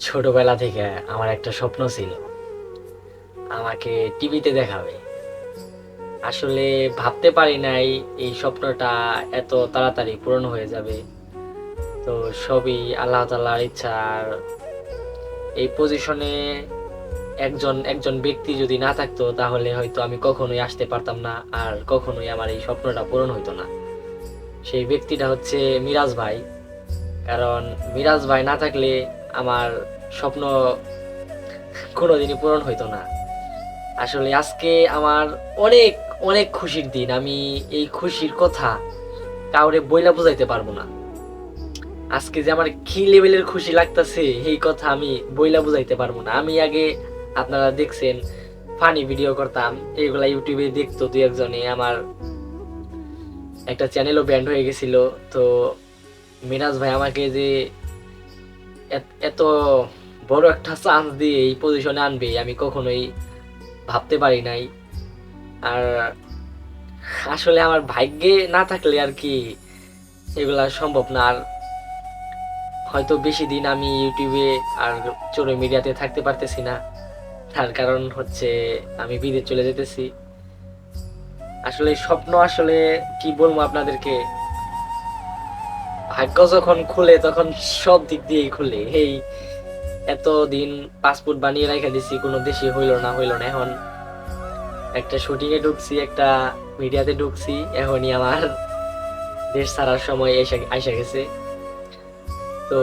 ছোটবেলা থেকে আমার একটা স্বপ্ন ছিল আমাকে টিভিতে দেখাবে। আসলে ভাবতে পারি নাই এই স্বপ্নটা এত তাড়াতাড়ি পূরণ হয়ে যাবে। তো সবই আল্লাহ তাআলার ইচ্ছা। আর এই পজিশনে একজন একজন ব্যক্তি যদি না থাকতো তাহলে হয়তো আমি কখনোই আসতে পারতাম না, আর কখনোই আমার এই স্বপ্নটা পূরণ হইতো না। সেই ব্যক্তিটা হচ্ছে মিরাজ ভাই। কারণ মিরাজ ভাই না থাকলে আমার স্বপ্ন কোনোদিনই পূরণ হইতো না। আসলে আজকে আমার অনেক অনেক খুশির দিন। আমি এই খুশির কথা কাউরে বইলা বুঝাইতে পারবো না। আজকে যে আমার কি লেভেলের খুশি লাগতাছে এই কথা আমি বইলা বুঝাইতে পারবো না। আমি আগে আপনারা দেখছেন ফানি ভিডিও করতাম, এইগুলা ইউটিউবে দেখতো দুই একজনে। আমার একটা চ্যানেলও ব্যান্ড হয়ে গেছিল। তো মিরাজ ভাই আমাকে যে এত বড় একটা চান্স দিয়ে এই পজিশনে আনবে আমি কখনোই ভাবতে পারি নাই। আর আসলে আমার ভাগ্যে না থাকলে আর কি এগুলা সম্ভব না। আর হয়তো বেশি দিন আমি ইউটিউবে আর চোরে মিডিয়াতে থাকতে পারতেছি না। তার কারণ হচ্ছে আমি বিদেশ চলে যেতেছি। আসলে স্বপ্ন আসলে কি বলবো আপনাদেরকে, ভাগ্য যখন খুলে তখন সব দিক দিয়েই খুলে। এই এতদিন পাসপোর্ট বানিয়ে রেখে দিছি, কোনো দেশে হইলো না। এখন একটা শুটিং এ ঢুকছি, একটা মিডিয়াতে ঢুকছি, এখনই আমার দেশ ছাড়ার সময় এসে আইসা গেছে। তো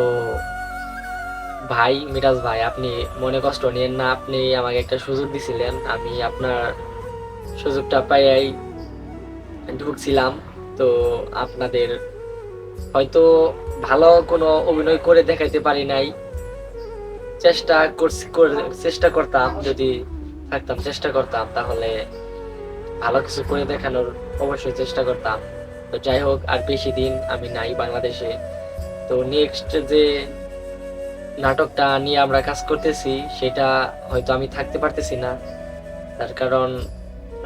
ভাই মিরাজ ভাই, আপনি মনে কষ্ট নিয়েন না। আপনি আমাকে একটা সুযোগ দিছিলেন, আমি আপনার সুযোগটা পাইয়াই ঢুকছিলাম। তো আপনাদের হয়তো ভালো কোনো অভিনয় করে দেখাইতে পারি নাই। চেষ্টা করতাম, যদি থাকতাম চেষ্টা করতাম তাহলে ভালো কিছু করে দেখানোর অবশ্যই চেষ্টা করতাম। তো যাই হোক, আর বেশি দিন আমি নাই বাংলাদেশে। তো নেক্সট যে নাটকটা নিয়ে আমরা কাজ করতেছি সেটা হয়তো আমি থাকতে পারতেছি না। তার কারণ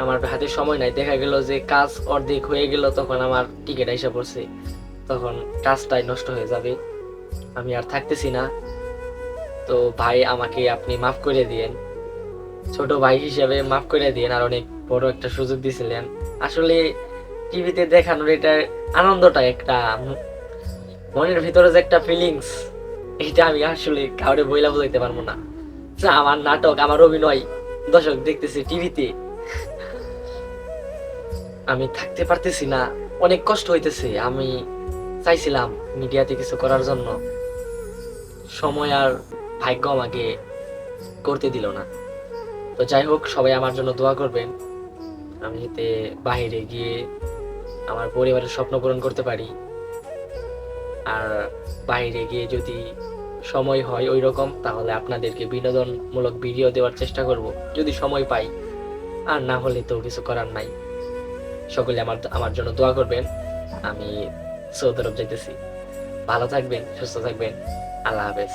আমার হাতে সময় নাই। দেখা গেল যে কাজ অর্ধেক হয়ে গেল, তখন আমার টিকিট আইসা পড়ছে, তখন কাজটাই নষ্ট হয়ে যাবে, আমি আর থাকতেছি না। তো ভাই আমাকে আপনি মাফ করে দিয়েন, ছোট ভাই হিসেবে মাফ করে দিয়েন। আর অনেক বড় একটা সুযোগ দিয়েছিলেন। আসলে টিভিতে দেখানোর এটা আনন্দটা একটা মনের ভিতরে যে একটা ফিলিংস, এটা আমি আসলে কাউরে বইলা বুঝাইতে পারবো না। যে আমার নাটক, আমার অভিনয় দর্শক দেখতেছে টিভিতে, আমি থাকতে পারতেছি না, অনেক কষ্ট হইতেছে। আমি চাইছিলাম মিডিয়াতে কিছু করার জন্য, সময় আর ভাগ্য আমাকে করতে দিল না। তো যাই হোক, সবাই আমার জন্য দোয়া করবেন, আমি যাতে বাহিরে গিয়ে আমার পরিবারের স্বপ্ন পূরণ করতে পারি। আর বাইরে গিয়ে যদি সময় হয় ওই রকম, তাহলে আপনাদেরকে বিনোদনমূলক ভিডিও দেওয়ার চেষ্টা করব যদি সময় পাই। আর না হলে তো কিছু করার নাই। সকলে আমার আমার জন্য দোয়া করবেন। আমি সৌদি আরব যাইতেছি। ভালো থাকবেন, সুস্থ থাকবেন। আল্লাহ হাফেজ।